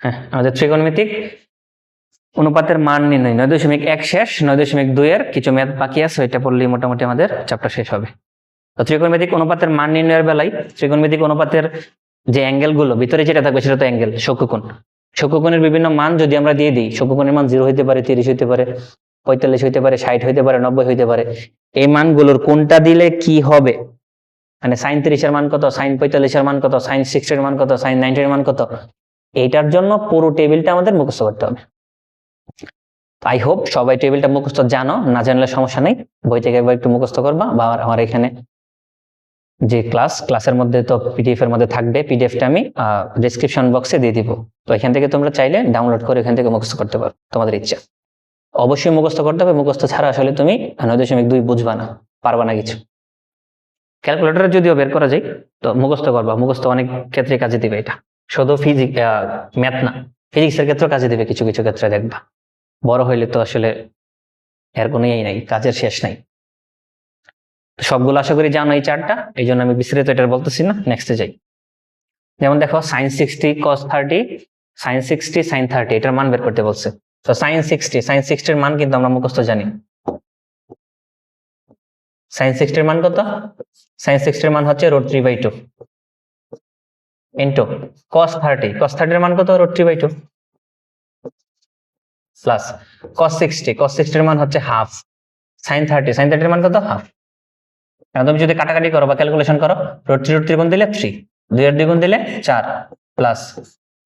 হ্যাঁ, আমাদের ত্রিকোণমিতিক অনুপাতের মান নির্ণয় 9.1 শেষ, 9.2 এর কিছু ম্যাথ বাকি আছে, ওইটা পড়লেই মোটামুটি আমাদের চ্যাপ্টার শেষ হবে। তো ত্রিকোণমিতিক অনুপাতের মান নির্ণয়ের বেলায় ত্রিকোণমিতিক অনুপাতের যে অ্যাঙ্গেল গুলো ভিতরে যেটা থাকবে সেটা তো অ্যাঙ্গেল, সূক্ষ্মকোণ। সূক্ষ্মকোণের বিভিন্ন মান যদি আমরা দিয়ে দিই, সূক্ষ্মকোণের মান 0 হইতে পারে, 30 হইতে পারে, 45 হইতে পারে, 60 হইতে পারে, 90 হইতে পারে। এই মানগুলোর কোনটা দিলে কি হবে, মানে sin 30 এর মান কত, sin 45 এর মান কত, sin 60 এর মান কত, sin 90 এর মান কত, এইটার জন্য পুরো টেবিলটা আমাদের মুখস্থ করতে হবে। আই হোপ সবাই টেবিলটা মুখস্থ জানো, না জানলে সমস্যা নেই, বই থেকে একবার একটু মুখস্থ করবা, বা আমার এখানে যে ক্লাসের মধ্যে তো পিডিএফ এর মধ্যে থাকবে, পিডিএফটা আমি ডেসক্রিপশন বক্সে দিয়ে দিব। তো এখান থেকে তোমরা চাইলে ডাউনলোড করে এখান থেকে মুখস্থ করতে পারো, তোমাদের ইচ্ছা। অবশ্যই মুখস্থ করতে হবে, মুখস্থ ছাড়া আসলে তুমি 9.2 বুঝবা না, পারবা না কিছু। ক্যালকুলেটরে যদিও বের করা যায়, তো মুখস্থ করবা, মুখস্থ অনেক ক্ষেত্রে কাজে দিবে। এটা শুধু ম্যাথ না, ফিজিক্সের ক্ষেত্রে কাজে দিবে, কিছু কিছু ক্ষেত্রে দেখবা। বড় হইলে তো আসলে এর কোনো ইয়ে নাই, কাজের শেষ নাই। সবগুলো আশা করি জানো এই চারটা, এই জন্য আমি বিস্তারিত এটা বলতেছি না, নেক্সটে যাই। যেমন দেখো sin 60 cos 30, sin 60 sin 30, এটার মান বের করতে বলছে। তো sin 60 এর মান কিন্তু আমরা মুখস্থ জানি। sin 60 এর মান কত? sin 60 এর মান হচ্ছে √3/2 ইন্টু cos 30 এর মান কত? √3/2 প্লাস cos 60 এর মান হচ্ছে হাফ, sin 30 এর মান কত? হাফ। এখন তুমি যদি কাটাকাটি করো বা ক্যালকুলেশন করো, √3 গুণ দিলে 3, 2 এর 2 গুণ দিলে 4, প্লাস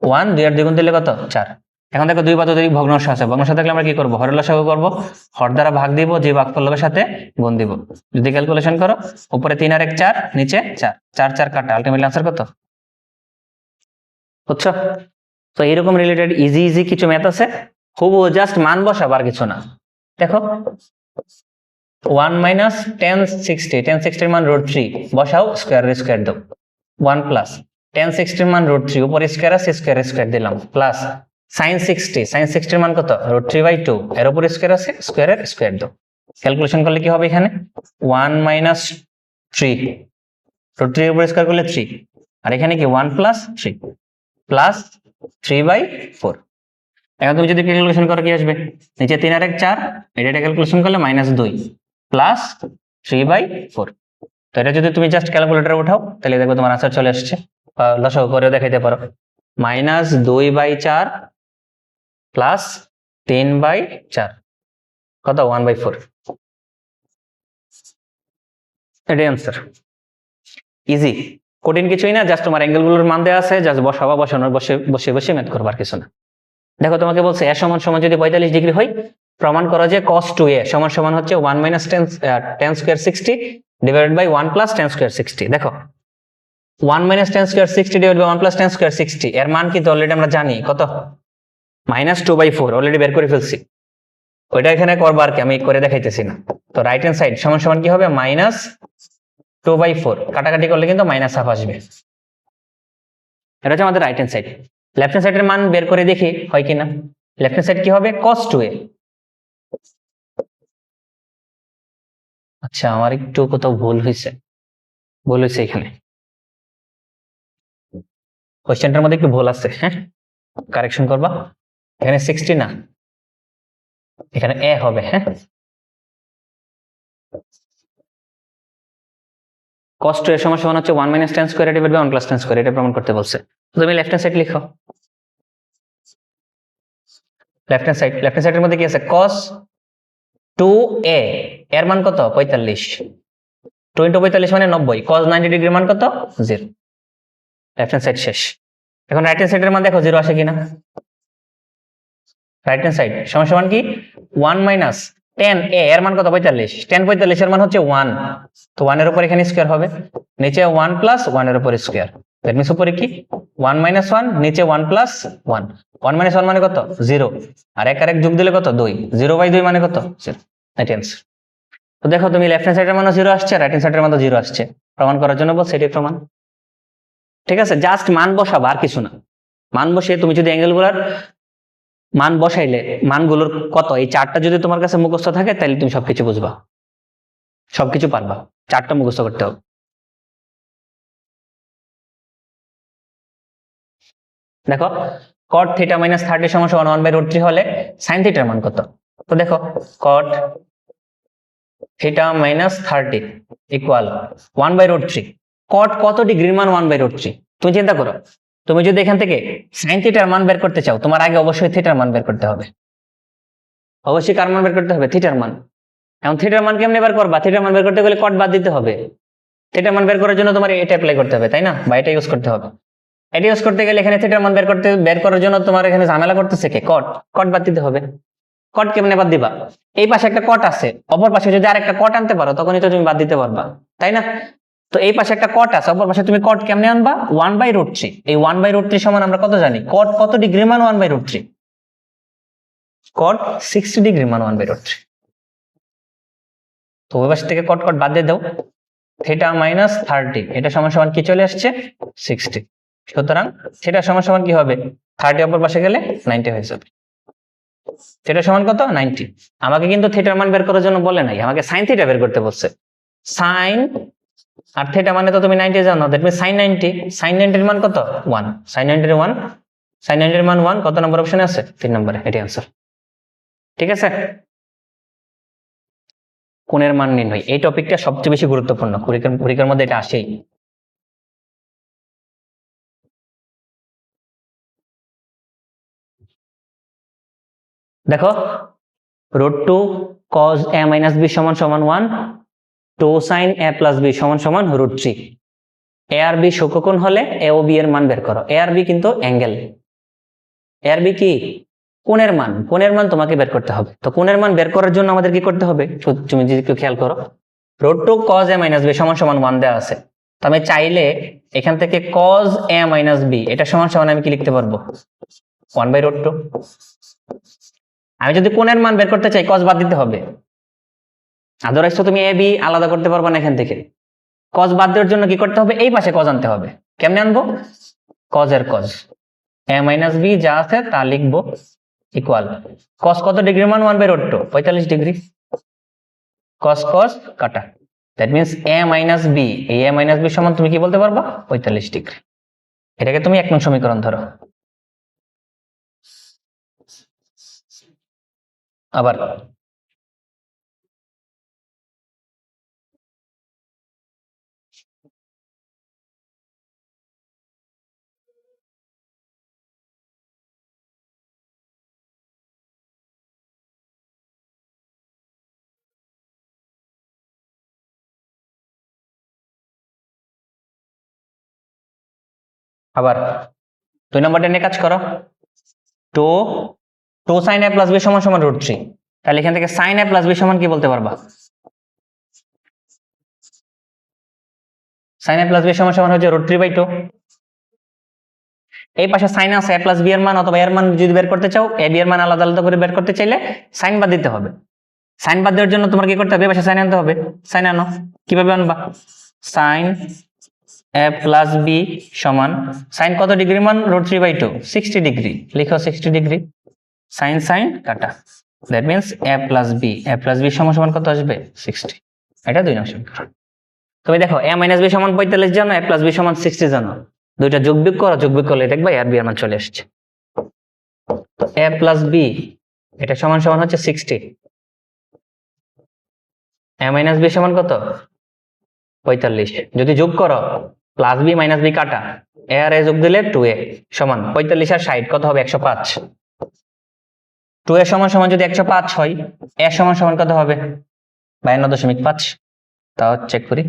1, 2 এর 2 গুণ দিলে কত? 4। এখন দেখো দুই পদ্ধতি ভগ্নাংশ আছে, ভগ্নাংশ থাকলে আমরা কি করবো? হরের লসাগু করবো, হর দ্বারা ভাগ দিব, যে ভাগফলের সাথে গুণ দিব। যদি ক্যালকুলেশন করো, উপরে 3 আর 1 4, নিচে 4, 4 4 কাটা, আলটিমেটলি আনসার কত? বুঝছো? তো এরকম রিলেটেড ইজি কিছু ম্যাথ আছে, খুব জাস্ট মান বসাবো আর কিছু না। দেখো 1 মাইনাস tan 60 এর মান √3 বসাও, স্কয়ার দাও, 1 প্লাস tan 60 এর মান √3, উপরে স্কয়ার আছে, স্কয়ার দিলাম, প্লাস sin 60 এর মান কত? √3/2, এর উপরে স্কয়ার আছে, স্কয়ার দাও। ক্যালকুলেশন করলে কি হবে? এখানে 1 মাইনাস 3, √3 এর উপরে স্কয়ার করলে 3, আর এখানে কি 1 প্লাস 3 প্লাস 3/4। এখন তুমি যদি ক্যালকুলেশন করো কি আসবে? নিচে 3 আর 1 4, এটা ক্যালকুলেশন করলে -2 প্লাস 3/4। তো এটা যদি তুমি জাস্ট ক্যালকুলেটরে উঠাও, তাহলে দেখবে তোমার আনসার চলে আসছে। লসাগু করে দেখাইতে পারো, -2/4 প্লাস 3/4 কত? 1/4। এটাই আনসার। ইজি, কঠিন কিছুই না, জাস্ট তোমার অ্যাঙ্গেলগুলোর মান দেওয়া আছে, জাস্ট বসাবা, বসানোর বসে ম্যাথ করবার কিছু না। দেখো তোমাকে বলছে a সমান যদি 45 ডিগ্রি হয়, প্রমাণ করো যে cos 2a সমান হচ্ছে 1 minus tan square 60 divided by 1 plus tan square 60। দেখো 1 minus tan square 60 divided by 1 plus tan square 60 এর মান কিন্তু অলরেডি আমরা জানি কত? -2/4 অলরেডি বের করে ফেলছি। ওইটা এখানে করবা আর কি, আমি করে দেখাইতেছি না। তো রাইট হ্যান্ড সাইড সমান কি হবে? -2/4, কাটাকাটি করলে কিন্তু -1/2 আসবে। এটা হচ্ছে আমাদের right hand side. Left hand সাইডের মান বের করে দেখি হয় কিনা। লেফট হ্যান্ড সাইড কি হবে? cos 2a। আচ্ছা, আমার একটু কোথাও ভুল হয়েছে এখানে, কোশ্চেনটার মধ্যে একটু ভুল আছে, হ্যাঁ, কারেকশন করবা। এখানে 60 না, এখানে a হবে। হ্যাঁ, cos 2a সমান হচ্ছে 1 minus tan square divided by 1 plus tan square, এটা প্রমাণ করতে বলছে। তুমি লেফট হ্যান্ড সাইড লিখো। লেফট হ্যান্ড সাইডের মধ্যে কি আছে? cos 2a এর মান কত? 45, 2 × 45 মানে 90, cos 90 ডিগ্রির মান কত? 0। লেফট হ্যান্ড সাইড শেষ। এখন রাইট হ্যান্ড সাইডের মান দেখো 0 আসে কিনা। রাইট হ্যান্ড সাইড সমান কি? 1 মাইনাস tan a এর মান কত? 45, tan 45 এর মান হচ্ছে 1, তো 1 এর উপর এখানে স্কয়ার হবে, নিচে 1 প্লাস 1 এর উপর স্কয়ার, দ্যাট মিন্স উপরে কি 1 মাইনাস 1, নিচে 1 প্লাস 1, 1 মাইনাস 1 মানে কত? 0, আর 1 আর 1 যোগ দিলে কত? 2, 0/2 মানে কত? 0। Right answer. তো দেখো তুমি লেফট হ্যান্ড সাইডের মানও 0 আসছে, রাইট হ্যান্ড সাইডের মানও 0 আসছে, প্রমাণ করার জন্য বলছে এটাই প্রমাণ। ঠিক আছে, জাস্ট মান বসাবা আর কিছু না। মান বসিয়ে তুমি যদি অ্যাঙ্গেলগুলোর মান বসাইলে মানগুলোর কত, এই চারটা যদি তোমার কাছে মুখস্থ থাকে, তাহলে তুমি সবকিছু বুঝবা, সবকিছু পারবা। চারটা মুখস্থ করতে হবে। দেখো cot থিটা মাইনাস 30 সমান সমান 1/√3 হলে sin থিটার মান কত? তো দেখো cot theta minus 30 equal 1/√3। cot কত ডিগ্রির মান? 1/√3। তুমি চিন্তা করো, তুমি যদি এখান থেকে sin থিটার মান বের করতে চাও, তোমার আগে অবশ্যই থিটার মান বের করতে হবে। অবশ্যই কার মান বের করতে হবে? থিটার মান। এখন থিটার মান কেমনে বের করবা? থিটার মান বের করতে গেলে cot বাদ দিতে হবে। থিটার মান বের করার জন্য তোমার এটা অ্যাপ্লাই করতে হবে, তাই না? বা এটা ইউজ করতে হবে। এটা ইউজ করতে গেলে এখানে থিটার মান বের করার জন্য তোমার এখানে ঝামেলা করতেছে কে? cot বাদ দিতে হবে। cot কেমনে বাদ দিবা? এই পাশে একটা cot আছে, অপর পাশে যদি আরেকটা cot আনতে পারো তখনই তো তুমি বাদ দিতে পারবা, তাই না? তো এই পাশে একটা cot আছে, অপর পাশে তুমি cot কেমনে আনবা? 1/√3। এই 1/√3 সমান আমরা কত জানি? cot কত ডিগ্রি মান? 1/√3। cot 60 ডিগ্রি মান 1/√3। তো ওই পাশে থেকে cot বাদ দিয়ে দাও, থিটা মাইনাস 30 এটা সমান সমান কি চলে আসছে? 60। সুতরাং থিটা সমান সমান কি হবে? 30 অপর পাশে গেলে 90 হয়ে যাবে। থিটা সমান কত? 90। আমাকে কিন্তু থিটার মান বের করার জন্য বলে নাই, আমাকে সাইন থিটা বের করতে বলছে। সাইন আর থিটা মানে তো তুমি 90 জানো, দ্যাট মিন্স সাইন 90। সাইন 90 এর মান কত? 1। সাইন 90 এর 1, সাইন 90 এর মান 1। কত নম্বর অপশনে আছে? 3 নম্বরে। এটি आंसर। ঠিক আছে, কোণের মান নির্ণয় এই টপিকটা সবচেয়ে বেশি গুরুত্বপূর্ণ, পরীক্ষার মধ্যে এটা আসেই। দেখো √2 cos a minus b সমান সমান 1, 2 sin a plus b সমান সমান √3। a আর b সূক্ষ্মকোণ হলে a ও b এর মান বের করো। a আর b কিন্তু অ্যাঙ্গেল, a আর b কি? কোণের মান। কোণের মান তোমাকে বের করতে হবে। তো কোণের মান বের করার জন্য আমাদের কি করতে হবে? তুমি যদি একটু খেয়াল করো, √2 cos a minus b সমান সমান 1 দেওয়া আছে। তো আমি চাইলে এখান থেকে cos a minus b এটা সমান সমান আমি কি লিখতে পারবো? 1/√2। আমি যদি কোণের মান বের করতে চাই cos বাদ দিতে হবে, আদারওয়াইজ তো তুমি a b আলাদা করতে পারবে না এখান থেকে। cos বাদ দেওয়ার জন্য কি করতে হবে? এই পাশে cos আনতে হবে। কেমনে আনবো? cos এর cos a minus b যা আছে তা লিখবো ইকুয়াল cos কত ডিগ্রি মান? 1/√2 45 ডিগ্রি। cos কাটা, that means a minus b, এই a minus b সমান তুমি কি বলতে পারবা? 45 ডিগ্রি। এটাকে তুমি 1 নং সমীকরণ ধরো। আবার আবার 2 নম্বরটা নিয়ে কাজ করো। 2 sin a plus b সমান সমান √3। তাহলে এখান থেকে sin a plus b সমান কি বলতে পারবা? sin a plus b সমান সমান হচ্ছে √3/2। এই পাশে sin আছে, a plus b এর মান অথবা এর মান যদি বের করতে চাও, a b এর মান আলাদা আলাদা করে বের করতে চাইলে sin বাদ দিতে হবে। sin বাদ দেওয়ার জন্য তোমার কি করতে হবে? এই পাশে sin আনতে হবে। sin আনো, কিভাবে আনবা? sin a plus b সমান sin কত ডিগ্রি মান? √3/2 60 ডিগ্রি। লিখো 60 ডিগ্রি। sin কাটা, that means a plus b সমান সমান কত আসবে? 60। এটা 2 নং সমীকরণ। তুমি দেখো a minus b সমান 45 জানো, a plus b সমান 60 জানো, দুইটা যোগ বিয়োগ করো, যোগ বিয়োগ করলে দেখবা a আর b এর মান চলে আসছে। তো a plus b এটা সমান সমান হচ্ছে 60, a minus b সমান কত? 45। যদি যোগ করো প্লাস b মাইনাস b কাটা, a আর a যোগ দিলে 2a সমান 45 আর 60 কত হবে? 105। 2a সমান সমান যদি 105 হয়, a সমান সমান কত হবে? 52.5। তাও চেক করি,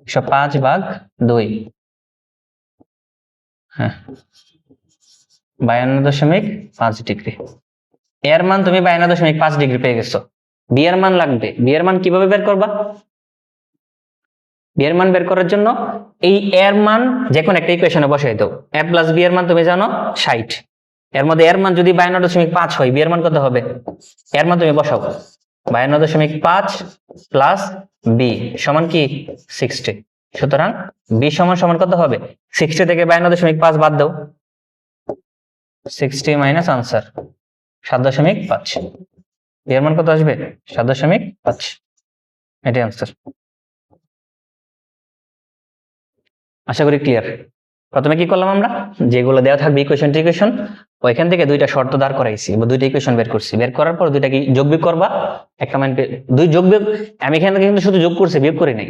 105/2, হ্যাঁ 52.5 ডিগ্রি। এর মান তুমি 52.5 ডিগ্রি পেয়ে গেছো। বি এর মান লাগবে। বি এর মান কিভাবে বের করবা? বি এর মান বের করার জন্য এই এর মান যে কোনো একটা ইকুয়েশনে বসাই দাও। a প্লাস বি এর মান তুমি জানো 60, এর মধ্যে এর মান যদি 52.5 হয়, বি এর মান কত হবে? এর মান তুমি বসাও, 52.5 প্লাস বি সমান কি? 60। সুতরাং বি সমান সমান কত হবে? 60 থেকে 52.5 বাদ দাও, 60 মাইনাস আনসার 7.5। বি এর মান কত আসবে? 7.5। এটাই আনসার। আশা করি ক্লিয়ার। প্রথমে কি করলাম আমরা, যেগুলো দেওয়া থাকবে ইকুয়েশন ওইখান থেকে দুইটা শর্ত দাঁড় করাইছি বা দুইটা ইকুয়েশন বের করছি, বের করার পর দুইটা কি যোগ বিয়োগ করবা, একটা মান দুই যোগ বিয়োগ, আমি এখান থেকে কিন্তু শুধু যোগ করছি, বিয়োগ করি নাই।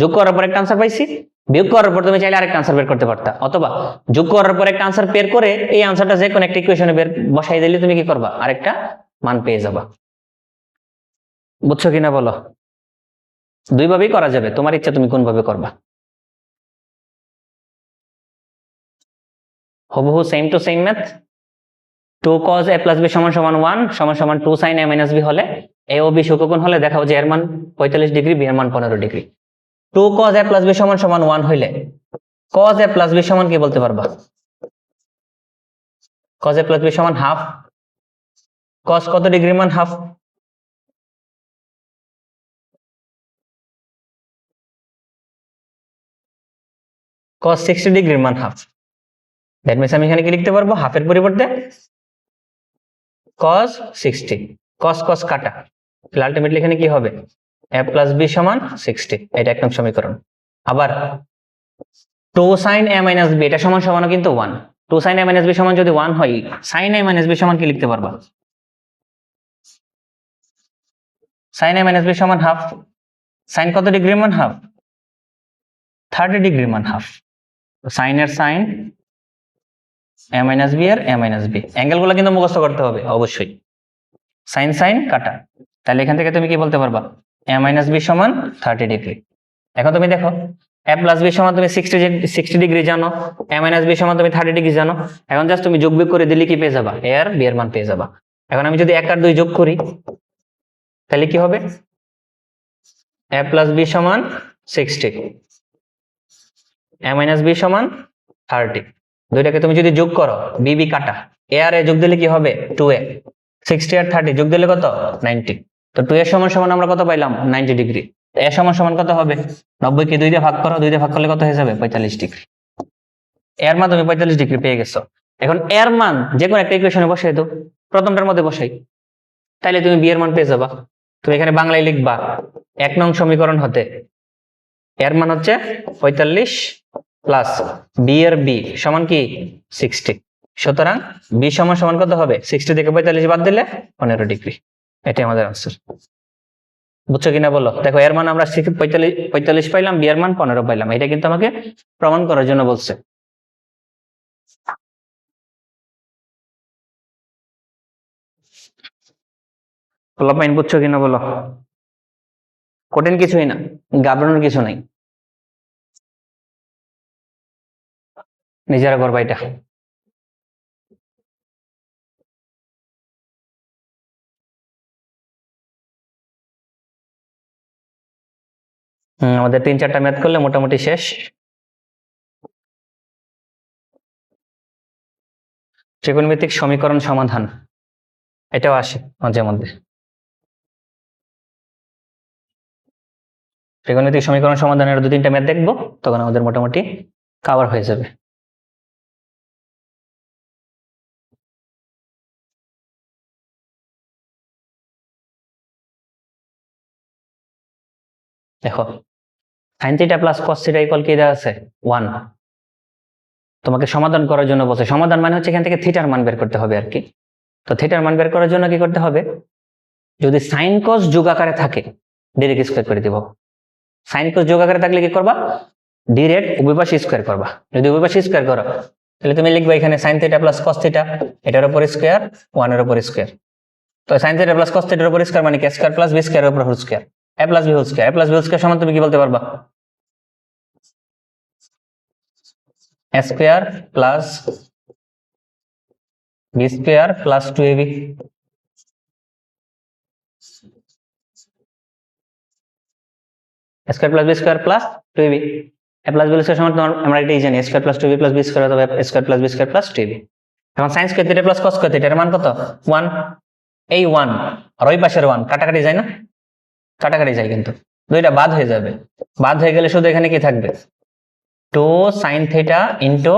যোগ করার পর একটা আনসার পাইছি, বিয়োগ করার পর তুমি চাইলে আরেকটা আনসার বের করতে পারতা, অথবা যোগ করার পর একটা আনসার বের করে এই আনসারটা যে কোনো একটা ইকুয়েশনে বের বসাই দিলে তুমি কি করবা, আরেকটা মান পেয়ে যাবা। বুঝছো কিনা বলো? দুইভাবেই করা যাবে, তোমার ইচ্ছা তুমি কোন ভাবে করবা। হুবহু same to same math. 2 cos a plus b সমান সমান 1 সমান সমান 2 sin a minus b হলে a ও b সূক্ষ্মকোণ হলে দেখাও যে এর মান 45 ডিগ্রি, b এর মান 15 degree. 2 cos a plus b সমান সমান 1 হইলে cos a plus b সমান কি বলতে পারবা? cos a plus b সমান হাফ। cos কত ডিগ্রির মান? হাফ। cos 60 ডিগ্রির মান হাফ। দ্যাট মিন্স আমি এখানে কি লিখতে পারবো, হাফের পরিবর্তে cos 60, cos cos কাটা, তাহলে আলটিমেটলি এখানে কি হবে, a plus b সমান 60, এটা এক নং সমীকরণ। আবার 2 sin a minus b এটা সমান সমান কিন্তু 1, 2 sin a minus b সমান যদি 1 হয়, sin a minus b সমান কি লিখতে পারবা? sin a minus b সমান হাফ। sin কত ডিগ্রির মান? হাফ। 30 ডিগ্রির মান হাফ। sin এর sin, a minus b এর a minus b, অ্যাঙ্গেলগুলো কিন্তু মুখস্থ করতে হবে অবশ্যই। sin sin কাটা, তাহলে এখান থেকে তুমি কি বলতে পারবা, a minus b সমান 30 ডিগ্রি। এখন তুমি দেখো a plus b সমান তুমি 60 ডিগ্রি জানো, a minus b সমান তুমি 30 ডিগ্রি জানো, এখন জাস্ট তুমি যোগ বিয়োগ করে দিলে কি পেয়ে যাবা, a আর b এর মান পেয়ে যাবা। এখন আমি যদি 1 আর 2 যোগ করি তাহলে কি হবে, a plus b সমান 60, a minus b সমান 30, দুইটাকে তুমি যদি যোগ করো b b কাটা, a আর a যোগ দিলে কি হবে 2a, 60 আর 30 যোগ দিলে কত 90, তো 2 এর সমান সমান আমরা কত পাইলাম 90 ডিগ্রি। a সমান সমান কত হবে, 90 কে 2 দিয়ে ভাগ করো, 2 দিয়ে ভাগ করলে কত হয়ে যাবে 45 ডিগ্রি। এর মান তুমি 45 ডিগ্রি পেয়ে গেছো। এখন এর মান যে কোনো একটা ইকুয়েশনে বসাই দাও, প্রথমটার মধ্যে বসাই, তাইলে তুমি বি এর মান পেয়ে যাবা। তুমি এখানে বাংলায় লিখবা 1 নং সমীকরণ হতে এর মান হচ্ছে 45 প্লাস বি এর বি সমান কি 60, সুতরাং বি সমান সমান কত হবে, 60 থেকে 45 বাদ দিলে 15 ডিগ্রি। এটাই আমাদের আনসার। বুঝছো কিনা বলো? দেখো এর মান আমরা 45 পাইলাম, বি এর মান 15 পাইলাম, এটা কিন্তু আমাকে প্রমাণ করার জন্য বলছে। বুঝছো কিনা বলো? কঠিন কিছুই না, ঘাবড়ানোর কিছু নাই, নিজেরা করবা এটা। আমাদের 3-4টা ম্যাথ করলে মোটামুটি শেষ। ত্রিকোণমিতিক সমীকরণ সমাধান, এটাও আসে মাঝে মধ্যে। ত্রিকোণমিতিক সমীকরণ সমাধানের 2-3টা ম্যাথ দেখবো, তখন আমাদের মোটামুটি কভার হয়ে যাবে। দেখো sin θ প্লাস cos θ ইকুয়াল কি দেওয়া আছে 1, তোমাকে সমাধান করার জন্য বলছে। সমাধান মানে হচ্ছে এখান থেকে থিটার মান বের করতে হবে আর কি। তো থিটার মান বের করার জন্য কি করতে হবে, যদি sin cos যোগ আকারে থাকে ডিরেক্ট স্কয়ার করে দিব। sin cos যোগ আকারে থাকলে কি করবা, ডিরেক্ট উভয় পাশে স্কয়ার করবা। যদি উভয় পাশে স্কয়ার করো তাহলে তুমি লিখবা এখানে sin θ প্লাস cos θ, এটার উপর স্কয়ার 1 এর উপর স্কয়ার। তো sin θ প্লাস cos θ এর উপর স্কয়ার মানে কি, স্কয়ার প্লাস b স্কয়ার এর উপর whole square, a plus b whole square. a plus b whole square সমান তুমি কি বলতে পারবা, a square plus b square plus 2ab। Square plus B square plus 2ab, a plus b square সমান আমরা এটাই জানি, square plus 2ab plus b square অথবা square plus b square plus 2ab। এখন sin square theta plus cos square theta এর মান কত 1, এই 1 আর ওই পাশের 1 কাটাকাটি যায় না, কাটাকাটি যায়, কিন্তু দুইটা বাদ হয়ে যাবে। বাদ হয়ে গেলে শুধু এখানে কি থাকবে 2 sin theta into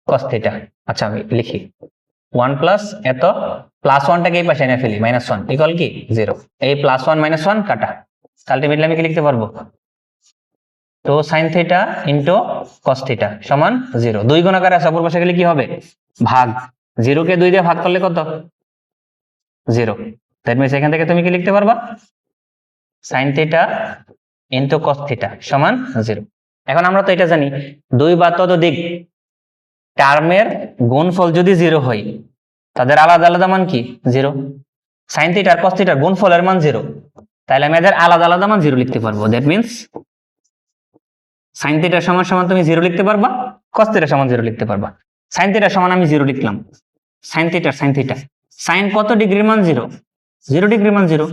cos theta. আচ্ছা আমি লিখি 1 প্লাস এত প্লাস 1টাকে এই পাশে এনে ফেলি, -1 ইকুয়াল কি 0, এই +1 -1 কাটা, আলটিমেটলি আমি কি লিখতে পারবো two sine theta into cos theta সমান 0। 2 গুণ আকারে আছে, অপর পাশে গেলে কি হবে? ভাগ। 0 কে 2 দিয়ে ভাগ করলে কত? 0। দ্যাট মিনস এখান থেকে তুমি কি লিখতে পারবা? Sign theta into cos theta সমান 0। এখন আমরা তো এটা জানি, 2 বা ততোধিক টার্মের গুণফল যদি 0 হয়, তাদের আলাদা আলাদা মান কি? 0। সাইন থিটা আর কস থিটার গুণফলের মান 0, তাহলে আমি এদের আলাদা আলাদা মান 0 লিখতে পারবো। দ্যাট মিনস সাইন থিটা সমান সমান তুমি 0 লিখতে পারবা, কস থিটা সমান 0 লিখতে পারবা। সাইন থিটা সমান আমি 0 লিখলাম। সাইন থিটা সাইন কত ডিগ্রির মান? 0। 0 ডিগ্রির মান 0।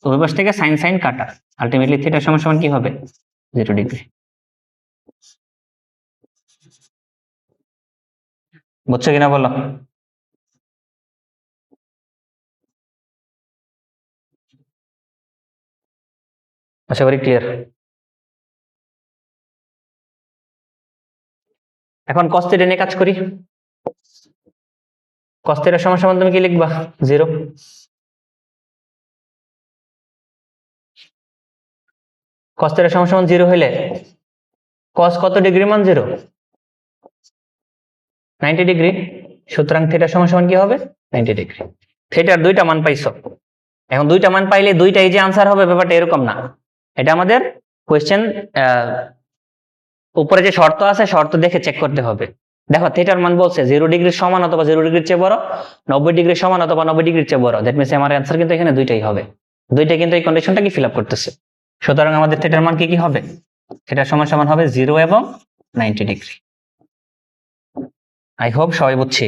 তো ওই পাশ থেকে সাইন সাইন কাটা, আলটিমেটলি থিটা সমান সমান কি হবে? 0 ডিগ্রি। বুঝছো কিনা বলো? আশা করি ক্লিয়ার। এখন কস থিটা নিয়ে কাজ করি। কস থিটা সমান সমান তুমি কি লিখবা? 0। কস থিটা সমান সমান 0 হইলে কস কত ডিগ্রি মান? 0, 90 ডিগ্রি। সুতরাং থিটা সমান সমান কি হবে? 90 ডিগ্রি। থিটার দুইটা মান পাইছো। এখন দুইটা মান পাইলে দুইটাই যে আনসার হবে ব্যাপারটা এরকম না। এটা আমাদের কোয়েশ্চেন উপরে যে শর্ত আছে, শর্ত দেখে চেক করতে হবে। দেখো থিটার মান বলছে 0 ডিগ্রির সমান অথবা 0 ডিগ্রির চেয়ে বড়, 90 ডিগ্রির সমান অথবা 90 ডিগ্রির চেয়ে বড়। দ্যাট মিনস আমার অ্যান্সার কিন্তু এখানে দুইটাই হবে। দুইটা কিন্তু এই কন্ডিশনটা কি ফিল আপ করতেছে। সুতরাং আমাদের থিটার মান কি কি হবে? থিটার সমান সমান হবে 0 এবং 90 ডিগ্রি। আই হোপ সবাই বুঝছি।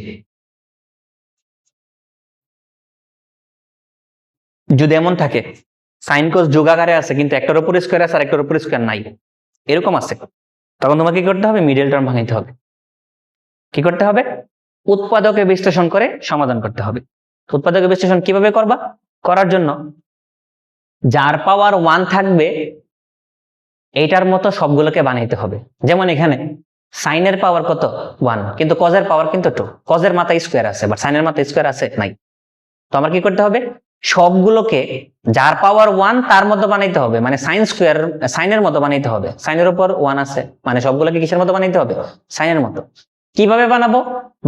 যদি এমন থাকে সাইন কোস যোগাকারে আছে, কিন্তু একটার উপর স্কয়ার আছে আর একটার উপর স্কয়ার নাই, এরকম আছে, তখন তোমাকে কি করতে হবে? মিডল টার্ম ভাঙাইতে হবে। কি করতে হবে? উৎপাদকে বিশ্লেষণ করে সমাধান করতে হবে। উৎপাদকে বিশ্লেষণ কিভাবে করবা? করার জন্য যার পাওয়ার 1 থাকবে এইটার মতো সবগুলোকে বানাইতে হবে। যেমন এখানে সাইনের পাওয়ার কত? 1, কিন্তু কজের পাওয়ার কিন্তু 2। কজের মাথায় স্কয়ার আছে, বাট সাইনের মাথায় স্কয়ার আছে নাই। তো আমার কি করতে হবে? সবগুলোকে যার পাওয়ার 1 তার মতো বানাইতে হবে, মানে সাইন স্কয়ার সাইনের মতো বানাইতে হবে। সাইনের উপর 1 আছে, মানে সবগুলোকে কিসের মতো বানাইতে হবে? সাইনের মতো। কিভাবে বানাবো?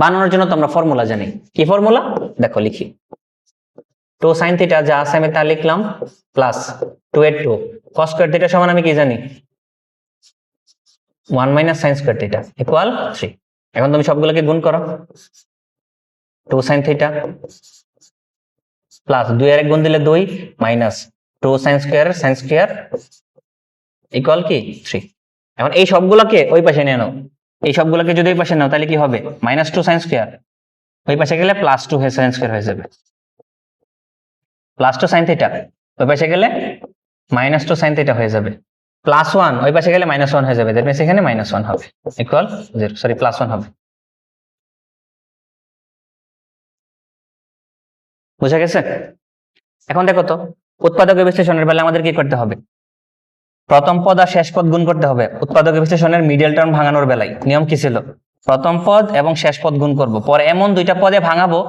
বানানোর জন্য তো আমরা ফর্মুলা জানি। কি ফর্মুলা? দেখো লিখি। 2 সাইন থিটা যা আছে আমি তা লিখলাম, প্লাস 2 এর 2 cos স্কয়ার থিটা সমান আমি কি জানি? 1 minus sine square theta equal 3। এখন তুমি সবগুলোকে গুণ করো। 2 সাইন থিটা প্লাস 2 এর এক গুণ দিলে 2 মাইনাস 2 সাইন স্কয়ার ইকুয়াল কি? 3। এখন এই সবগুলোকে ওই পাশে নিয়ে নাও। এই সবগুলোকে যদি ওই পাশে নাও তাহলে কি হবে? মাইনাস 2 সাইন স্কয়ার, ওই পাশে গেলে প্লাস 2 সাইন স্কয়ার হয়ে যাবে। প্লাস 2 সাইন থিটা ওই পাশে গেলে মাইনাস 2 সাইন থিটা হয়ে যাবে। প্লাস 1 ওই পাশে গেলে মাইনাস 1 হয়ে যাবে। দ্যাট মিনস এখানে মাইনাস 1 হবে ইকুয়াল 0, সরি প্লাস 1 হবে। বুঝা গেছে? এখন দেখো তো উৎপাদক বিশ্লেষণের বেলা আমাদের কি করতে হবে? প্রথম পদ আর শেষ পদ গুণ করতে হবে। উৎপাদক বিশ্লেষণের মিডল টার্ম ভাঙানোর বেলায় নিয়ম কি ছিল? প্রথম পদ এবং শেষ পদ গুণ করব, পরে এমন দুইটা পদে ভাঙাবো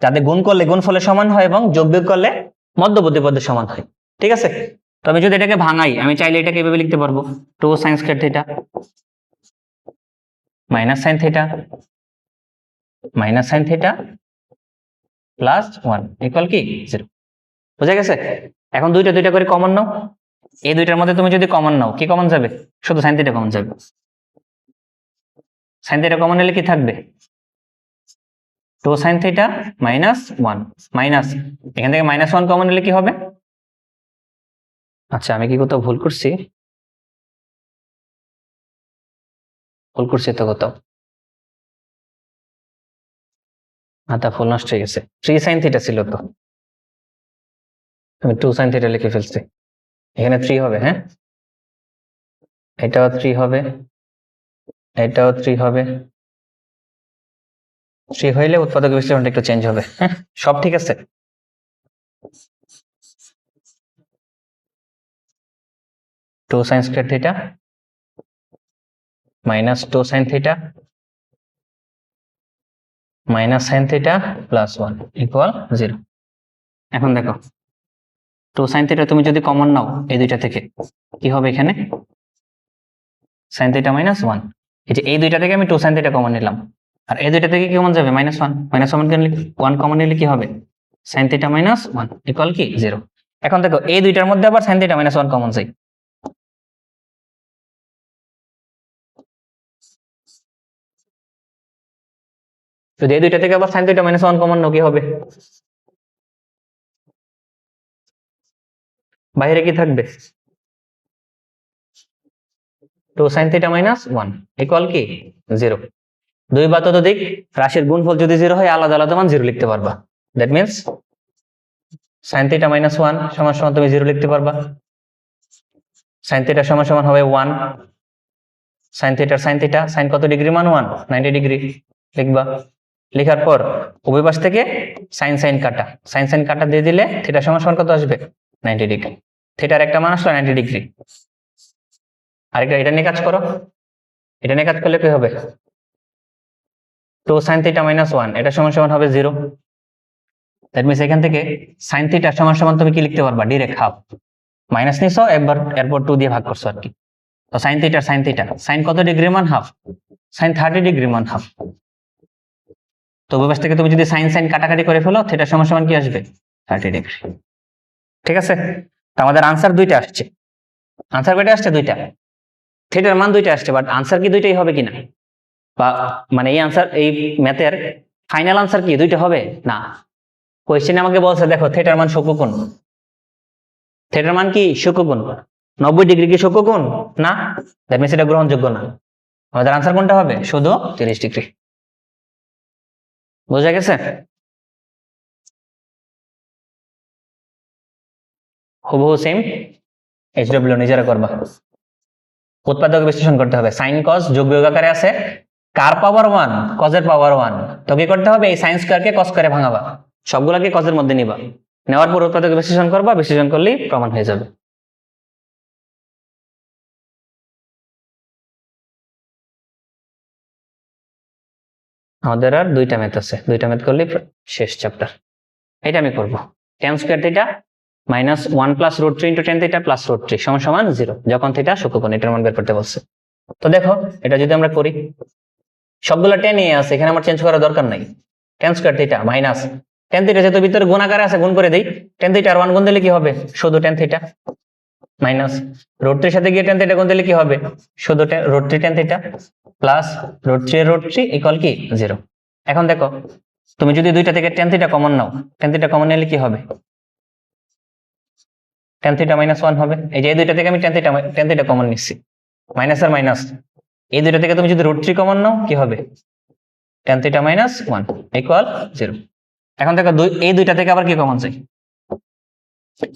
যাতে গুণ করলে গুণফলের সমান হয় এবং যোগ বিয়োগ করলে মধ্যবর্তী পদের সমান হয়। ঠিক আছে? তো আমি যদি এটাকে ভাঙাই, আমি চাইলে এটাকে এভাবে লিখতে পারবো, 2 sign square theta minus sine theta minus sine theta plus 1 equal কি? 0। বুঝা গেছে? এখন দুইটা দুইটা করে কমন নাও। এই দুইটার মধ্যে তুমি যদি কমন নাও, কি কমন যাবে? শুধু সাইন থিটা কমন যাবে। সাইন থিটা কমন নিলে কি থাকবে? 2 সাইন থিটা মাইনাস 1 মাইনাস, এখান থেকে মাইনাস 1 কমন নিলে কি হবে? আচ্ছা আমি কি কোথাও ভুল করছি? ভুল করছি তো কোথাও? মাথা ফুল নষ্ট হয়ে গেছে। 3 সাইন থিটা ছিল তো, আমি 2 সাইন থিটা লিখে ফেলছি। এখানে 3 হবে, হ্যাঁ এটাও 3 হবে, এটাও 3 হবে। 3 হইলে উৎপাদক বিশ্লেষণটা একটু চেঞ্জ হবে। হ্যাঁ সব ঠিক আছে। Two sine square theta minus 2 sine theta minus sine theta plus 1 equal 0। এখন দেখো 2 সাইন থিটা তুমি যদি কমন নাও এই দুইটা থেকে, কি হবে এখানে? Sign theta minus one. এই দুইটা থেকে আমি টু সাইন থিটা কমন নিলাম, আর এই দুইটা থেকে কি কমন যাবে? Minus one. Minus one common নিলে কি হবে? Sine theta minus one equal কি 0। এখন দেখো এই দুইটার মধ্যে আবার sine theta minus one common যাই। যদি এই দুইটা থেকে আবার sine theta minus one common নাও, কি হবে? বাইরে কি থাকবে? Two sine theta minus one equal কি 0। দুই বা ততোধিক রাশির গুণফল যদি 0 হয়, আলাদা আলাদা মান 0 লিখতে পারবা। That means sign theta minus one সমান সমান তুমি 0 লিখতে পারবা। সাইন থিটা সমান সমান হবে 1। সাইন থিটা সাইন কত ডিগ্রি মান? 1, 90 ডিগ্রি লিখবা। লেখার পর উভয় পাশ থেকে সাইন কাটা দিয়ে দিলে থিটা সমান সমান কত আসবে? 90 ডিগ্রি। থিটার একটা মান আসলো 90 ডিগ্রি। আরেকটা এটা নিয়ে কাজ করো, এটা নিয়ে কাজ করলে কি হবে? Two sine theta minus one এটা সমান সমান হবে 0। দ্যাট মিনস এখান থেকে সাইন থিটা সমান সমান তুমি কি লিখতে পারবা? Direct half. মাইনাস নিছো একবার, এরপর 2 দিয়ে ভাগ করছো আর কি। তো সাইন থিটা সাইন কত ডিগ্রি মান? হাফ। সাইন 30 ডিগ্রি মান হাফ। তো উভয় পাশ থেকে তুমি যদি সাইন কাটাকাটি করে ফেলো, থিটা সমান সমান কি আসবে? 30 ডিগ্রি। ঠিক আছে, তো আমাদের আনসার দুইটা আসছে। আনসার কয়টা আসছে? দুইটা। থিটার মান দুইটা আসছে, বাট আনসার কি দুইটাই হবে কিনা, বা মানে এই আনসার, এই ম্যাথের ফাইনাল আনসার কি দুইটা হবে? না। কোয়েশ্চেনে আমাকে বলছে দেখো থিটার মান সূক্ষ্মকোণ। থিটার মান কি? সূক্ষ্মকোণ। 90 ডিগ্রি কি সূক্ষ্মকোণ? না। দ্যাট মিনস এটা গ্রহণযোগ্য না। আমাদের আনসার কোনটা হবে? শুধু 30 ডিগ্রি। বোঝা গেছে? হুবহু সেম এইচডব্লিউ নিজেরা করবা। উৎপাদক বিশ্লেষণ করতে হবে। সাইন কস যোগ বিয়োগ আকারে আছে, কার পাওয়ার 1? কজের পাওয়ার 1। তো কি করতে হবে? এই সাইন স্কয়ারকে কস করে ভাঙাবা, সবগুলাকে কজের মধ্যে নিবা, নেওয়ার পর উৎপাদক বিশ্লেষণ করবা, বিশ্লেষণ করলেই প্রমাণ হয়ে যাবে। আমাদের আর দুইটা ম্যাথ আছে, দুইটা ম্যাথ করলেই শেষ চ্যাপ্টার। এটা আমি করবো। tan square theta minus 1 plus root 3 into tan theta plus root 3 সমান সমান 0, যখন থিটা সূক্ষ্মকোণ। এটার মান বের করতে বলছে। তো দেখো এটা যদি আমরা করি, সবগুলো tan এ আছে, এখানে আমার চেঞ্জ করার দরকার নাই। tan square theta minus tan theta যেহেতু ভিতরে গুণ আকারে আছে, গুণ করে দেই। tan থিটা আর 1 গুণ দিলে কি হবে? শুধু tan থিটা মাইনাস রুট 3 সাথে গিয়ে tan থিটা গুণ দিলে কি হবে? শুধু root 3 tan theta plus root 3 equal কি 0। এখন দেখো তুমি যদি দুইটা থেকে tan থিটা কমন নাও, tan থিটা কমন নিলে কি হবে? tan থিটা মাইনাস 1 হবে। এই যে এই দুইটা থেকে আমি tan থিটা কমন নিচ্ছি, মাইনাস আর মাইনাস। এই দুইটা থেকে তুমি যদি রুট 3 কমন নাও, কি হবে? tan theta minus 1 equal 0। এখন দেখো এই দুইটা থেকে আবার কি কমন চাই?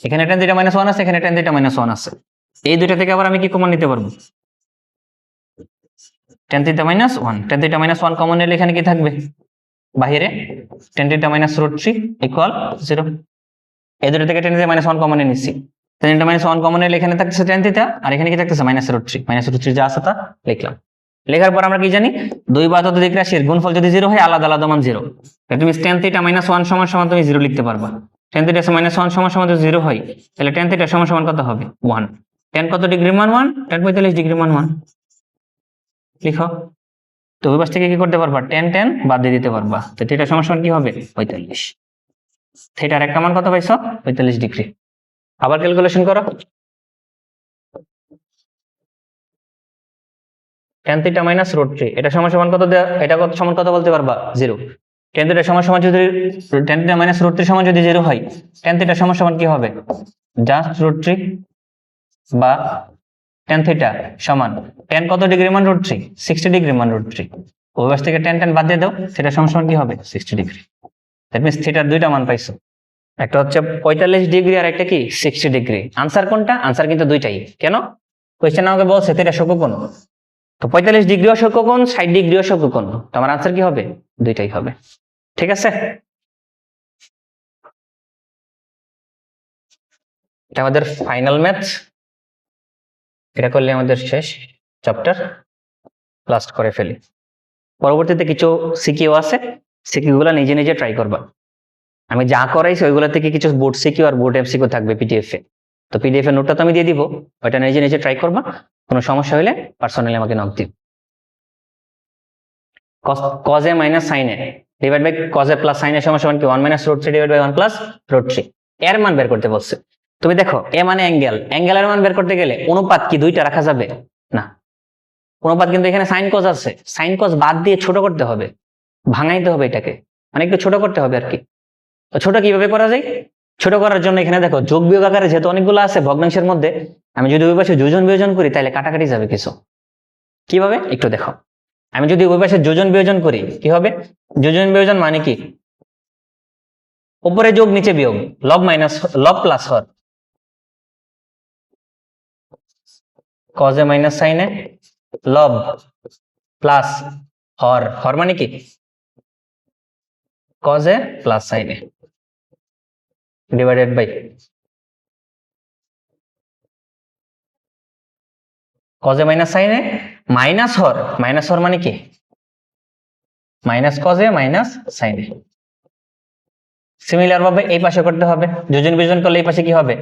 এখানে tan থিটা মাইনাস 1 আছে, এখানে tan থিটা মাইনাস 1 আছে। এই দুইটা থেকে আবার আমি কি কমন নিতে পারবো? tan theta minus 1। tan theta minus 1 common নিলে এখানে কি থাকবে? বাহিরে tan theta minus root 3 equal 0। এই দুটো থেকে tan থিটা মাইনাস 1 কমন নিচ্ছি। tan থিটা মাইনাস 1 কমন নিলে এখানে থাকতেছে tan থিটা, আর এখানে কি থাকতেছে? Minus root 3। মাইনাস রুট 3 যা আছে তা লিখলাম। লেখার পর আমরা কি জানি? দুই বা ততোধিক রাশির গুণফল যদি 0 হয়, আলাদা আলাদা মান 0। তুমি tan থিটা মাইনাস 1 সমান সমান তুমি 0 লিখতে পারবা। tan থিটা মাইনাস 1 সমান সমান যদি 0 হয়, তাহলে tan থিটা সমান সমান কত হবে? 1। tan কত ডিগ্রি মান? 1। tan 45 ডিগ্রি মান 1 লিখো। তো ওই পাশ থেকে কি করতে পারবা? tan বাদ দিয়ে দিতে পারবা। তো থিটা সমান সমান কি হবে? 45। থিটার একটা মান কত পাইছো? 45 ডিগ্রি। আবার ক্যালকুলেশন করো। tan থিটা মাইনাস রুট 3 এটা সমান সমান কত? এটা কত সমান কত বলতে পারবা? 0। tan থিটা সমান সমান যদি tan থিটা মাইনাস রুট 3 সমান যদি 0 হয়, tan থিটা সমান সমান কি হবে? জাস্ট রুট 3 বা tan থিটা সমান tan কত ডিগ্রি মান? রুট 3, 60 ডিগ্রি মান রুট 3। ওই পাশ থেকে tan বাদ দিয়ে দাও, থিটা সমান সমান কি হবে? 60 ডিগ্রি। দ্যাট মিন্স থিটার দুইটা মান পাইছো, একটা হচ্ছে 45 ডিগ্রি আর একটা কি 60 ডিগ্রি। আনসার কোনটা? আনসার কিন্তু দুইটাই। কেন? কোয়েশ্চেন আমাকে বলছে থিটা সূক্ষ্মকোণ। তো 45 ডিগ্রিও সূক্ষ্মকোণ, 60 ডিগ্রিও সূক্ষ্মকোণ। তো আমার আনসার কি হবে? দুইটাই হবে। ঠিক আছে, এটা আমাদের ফাইনাল ম্যাথ। এটা করলে আমাদের শেষ চ্যাপ্টার, লাস্ট করে ফেলি। পরবর্তীতে কিছু সিকিউ আছে, সিকিউ গুলা নিজে নিজে ট্রাই করবা। আমি যা করাইছি ওইগুলো থেকে কিছু বোর্ড সিকিউ আর বোর্ড এমসিকিউ থাকবে পিডিএফ এ। তো পিডিএফ এর নোটটা তো আমি দিয়ে দিব, ওইটা নিজে নিজে ট্রাই করবা। কোনো সমস্যা হলে পার্সোনালি আমাকে নক দিও। cos a minus sin a divide by cos a plus sin a সমান কি 1 মাইনাস √3 ডিভাইড বাই 1 প্লাস √3। এর মান বের করতে বলছে। তুমি দেখো এ মানে অ্যাঙ্গেলের মান বের করতে গেলে অনুপাত কি দুইটা রাখা যাবে না, অনুপাত কিন্তু এখানে sin cos আছে, sin cos বাদ দিয়ে ছোট করতে হবে, ভাঙাইতে হবে, এটাকে মানে একটু ছোট করতে হবে আর কি। তো ছোট কিভাবে করা যায়? ছোট করার জন্য এখানে দেখো যোগ বিয়োগ আকারে যেহেতু অনেকগুলো আছে ভগ্নাংশের মধ্যে, আমি যদি ওই পাশে যোজন বিয়োজন করি তাহলে কাটাকাটি যাবে কিছু। কিভাবে একটু দেখো, আমি যদি ওই পাশে যোজন বিয়োজন করি কি হবে? যোজন বিয়োজন মানে কি? উপরে যোগ নিচে বিয়োগ, লব মাইনাস লব প্লাস হর, cos a minus sin a লব প্লাস হর, হর মানে কি cos a plus sin a divided by cos a minus sin a minus হর মানে কি minus cos a minus sin a। Similar ভাবে এই পাশে করতে হবে, যোজন বিয়োজন করলে এই পাশে কি হবে?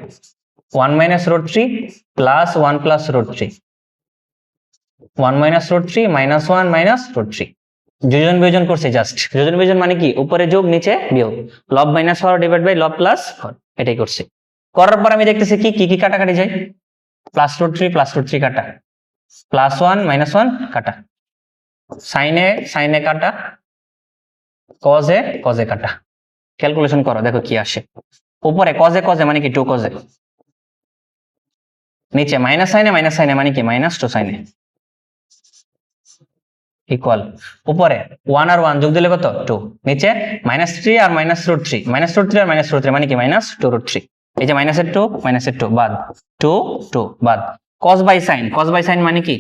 1 minus √3 plus 1 plus √3, 1 minus √3 minus 1 minus √3। যোজন বিয়োজন করছে জাস্ট, যোজন বিয়োজন মানে কি উপরে যোগ নিচে বিয়োগ, লব মাইনাস হর ডিভাইড বাই লব প্লাস হর, এটাই করছে। করার পর আমি দেখতেছি কি কি কি কাটাকাটি যায়, প্লাস √3 কাটা, প্লাস 1 মাইনাস 1 কাটা, sin a কাটা, cos a কাটা। ক্যালকুলেশন করো দেখো কি আসে। উপরে cos a মানে কি 2 cos a, নিচে মাইনাস sin a মানে কি মাইনাস 2 sin a ইকুয়াল, উপরে 1 আর 1 যোগ দিলে কত 2, নিচে -3 আর -√3, -√3 আর -√3 মানে কি -2√3। এই যে মাইনাসের 2 বাদ 2 বাদ, cos বাই sin মানে কি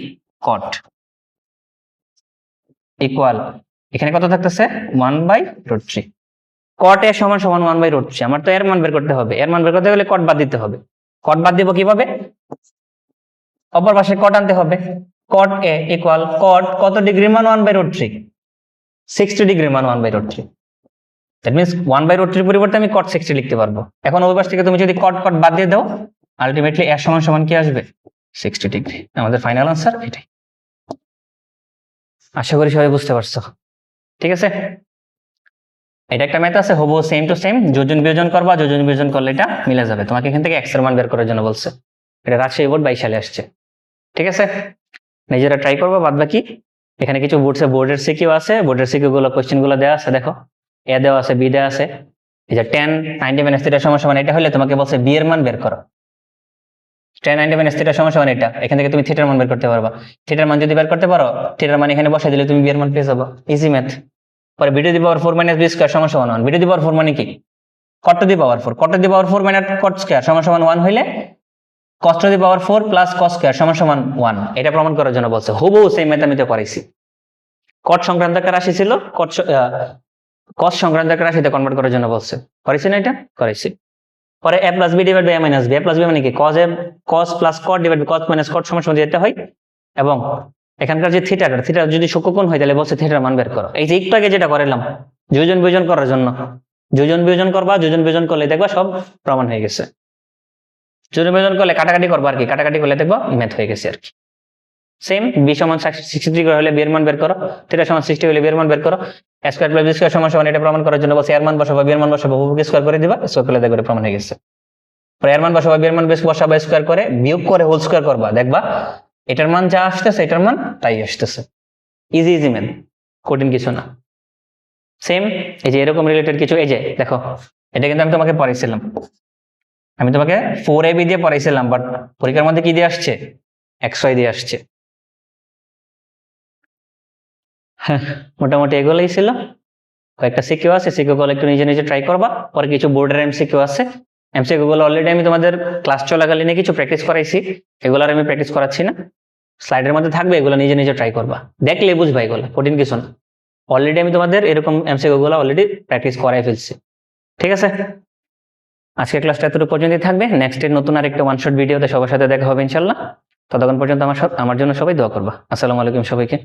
cot ইকুয়াল, এখানে কত থাকতেছে 1/√3। cot a সমান 1/√3। আমার তো এর মান বের করতে হবে, এর মান বের করতে গেলে cot বাদ দিতে হবে। cot বাদ দিব কিভাবে? অপর পাশে cot আনতে হবে। cot a ইকুয়াল cot কত ডিগ্রি মান 1/√3, 60 ডিগ্রি মান 1/√3। দ্যাট মিন্স 1/√3 পরিবর্তে আমি cot 60 লিখতে পারবো। এখন ওই পাশ থেকে তুমি যদি cot বাদ দিয়ে দাও, আলটিমেটলি a সমান কি আসবে 60 ডিগ্রি। আমাদের ফাইনাল আনসার এটাই। আশা করি সবাই বুঝতে পারছো, ঠিক আছে? এটা একটা ম্যাথ আছে হবু সেম টু সেম, যোজন বিয়োজন করবা, যোজন বিয়োজন করলে এটা মিলে যাবে। তোমাকে এখান থেকে x এর মান বের করার জন্য বলছে, এটা রাজশাহী বোর্ড 22 সালে আসছে, ঠিক আছে? নিজেরা ট্রাই করবো। বাদ বাকি এখানে কিছু বোর্ডের সিকিউ আছে, বোর্ডের সিকিউ গুলো কোশ্চেন গুলো দেওয়া আছে, দেখো এ দেওয়া আছে, বি দেওয়া আছে। এই যে tan 90 - θ সমান এটা হলে তোমাকে বলছে বি এর মান বের করো। tan 90 - θ সমান এটা, এখান থেকে তুমি থিটার মান বের করতে পারবা। থিটার মান যদি বের করতে পারো, থিটার মান এখানে বসাই দিলে তুমি বি এর মান পেয়ে যাবে, ইজি ম্যাথ। পরে b to the power 4 - b square সমান 1, b টু দি পাওয়ার 4 মানে কি cot to the power 4, cot to the power 4 - cot square সমান 1 হইলে cos to the power 4 plus cos square সমান 1, এটা প্রমাণ করার জন্য বলছে। হুবহু সেম ম্যাথ আমি তো করাইছি। cot সংক্রান্ত একটা রাশি ছিল, cos সংক্রান্ত একটা রাশিতে কনভার্ট করার জন্য বলছে, করেছি না? এটা করাইছি। পরে a plus b divide by a minus b, a plus b মানে কি cos plus cot divide by cos minus cot সমান যেতে হয়। এবং এখানকার যে থিটা যদি সূক্ষ্মকোণ হয় তাহলে বলছে থিটার মান বের করো। এই যে একটু আগে যেটা করালাম যোজন বিয়োজন করার জন্য, যোজন বিয়োজন করবা, যোজন বিয়োজন করলে দেখবা সব প্রমাণ হয়ে গেছে। যোজন বিয়োজন করলে কাটাকাটি করবা আর কি, কাটাকাটি করলে দেখবা ম্যাথ হয়ে গেছে আর কি। সেম b সমান 60 করে হলে b এর মান বের করো, থিটা সমান 60 হলে b এর মান বের করো। a square plus b square সমান এটা প্রমাণ করার জন্য বলছে এর মান বসাবো, b এর মান বসাবো, হুবহু স্কয়ার করে দিবা, স্কয়ার করলে দেখবে প্রমাণ হয়ে গেছে। পরে এর মান বসাবো, b এর মান বসাবো, স্কয়ার করে বিয়োগ করে হোল স্কয়ার করবা, দেখবা এটার মান যা আসতেছে এটার মান তাই আসতেছে। ইজি ম্যাথ, কঠিন কিছু না। সেম এই যে এরকম রিলেটেড কিছু, এই যে দেখো এটা কিন্তু আমি তোমাকে পড়াইছিলাম, আমি তোমাকে 4ab দিয়ে পড়াইছিলাম, বাট পরীক্ষার মধ্যে কি দিয়ে আসছে xy দিয়ে আসছে। হ্যাঁ, মোটামুটি এগুলোই ছিল। কয়েকটা সিকিউ আছে, সিকিউ গুলো একটু নিজে নিজে ট্রাই করবা। পরে কিছু বোর্ডের এমসিকিউ আছে, এমসিকিউ গুলো অলরেডি আমি তোমাদের ক্লাস চলাকালীন কিছু প্র্যাকটিস করাইছি, এগুলো আর আমি প্র্যাকটিস করাচ্ছি না, স্লাইডের মধ্যে থাকবে, এগুলো নিজে নিজে ট্রাই করবা, দেখলে বুঝবা, এগুলো কঠিন কিছু না। অলরেডি আমি তোমাদের এরকম এমসিকিউ গুলো অলরেডি প্র্যাকটিস করাই ফেলছি, ঠিক আছে? আজকের ক্লাসটা এতটুকু পর্যন্তই থাকবে। নেক্সট এর নতুন আরেকটা ওয়ান শট ভিডিওতে সবার সাথে দেখা হবে ইনশাল্লাহ। ততক্ষণ পর্যন্ত আমার জন্য সবাই দোয়া করবা। আসসালামু আলাইকুম সবাইকে।